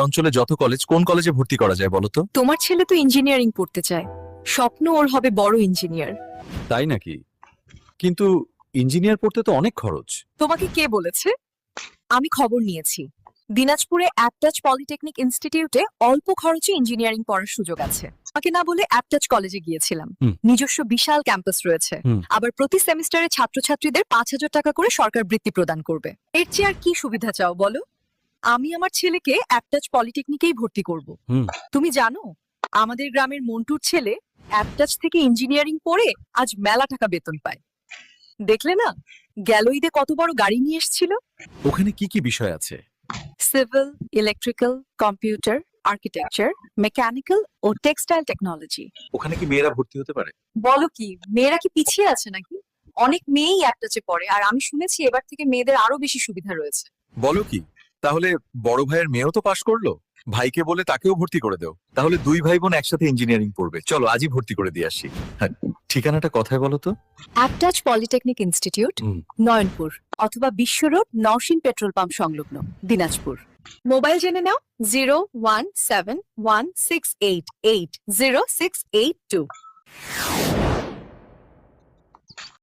অঞ্চলে যত কলেজ, কোন কলেজে ভর্তি করা যায় বলো তো? তোমার ছেলে তো ইঞ্জিনিয়ারিং পড়তে চায়, স্বপ্ন ওর হবে বড় ইঞ্জিনিয়ার। তাই নাকি? কিন্তু ইঞ্জিনিয়ার পড়তে তো অনেক খরচ। তোমাকে কে বলেছে? আমি খবর নিয়েছি, দিনাজপুরে অ্যাপটাচ পলিটেকনিক ইনস্টিটিউটে অল্প খরচে ইঞ্জিনিয়ারিং পড়ার সুযোগ আছে। আমাকে না বলে অ্যাপটাচ কলেজে গিয়েছিলাম। হুম। নিজস্ব বিশাল ক্যাম্পাস রয়েছে। হুম। আবার প্রতি সেমিস্টারে ছাত্রছাত্রীদের 5,000 টাকা করে সরকার বৃত্তি প্রদান করবে। এর চেয়ে আর কি সুবিধা চাও বলো? আমি আমার ছেলেকে অ্যাপটাচ পলিটেকনিকেই ভর্তি করব। হুম। তুমি জানো, আমাদের গ্রামের মন্টুর ছেলে অ্যাপটাচ থেকে ইঞ্জিনিয়ারিং পড়ে আজ মেলা টাকা বেতন পায়। দেখলে না, গেল ঈদে কত বড় গাড়ি নিয়ে এসেছিল। ওখানে কি কি বিষয় আছে? Civil, electrical, computer, architecture, mechanical ও টেক্সটাইল টেকনোলজি। ওখানে কি মেয়েরা ভর্তি হতে পারে? বলো কি, মেয়েরা কি পিছিয়ে আছে নাকি? অনেক মেয়েই অ্যাপটাচে পড়ে, আর আমি শুনেছি এবার থেকে মেয়েদের আরো বেশি সুবিধা রয়েছে। বলো কি, তাহলে বড় ভাইয়ের মেয়েও তো পাশ করলো, ভাইকে বলে তাকেও ভর্তি করে দাও। তাহলে দুই ভাই বোন একসাথে ইঞ্জিনিয়ারিং পড়বে। চলো আজই ভর্তি করে দিয়ে আসি। হ্যাঁ, ঠিকানাটা কোথায় বলো তো? অ্যাপটাচ পলিটেকনিক ইনস্টিটিউট, হুম। নয়নপুর, অথবা বিশ্ব রোড, নওশিন পেট্রোল পাম্প সংলগ্ন, দিনাজপুর। মোবাইল জেনে নাও 01716888062।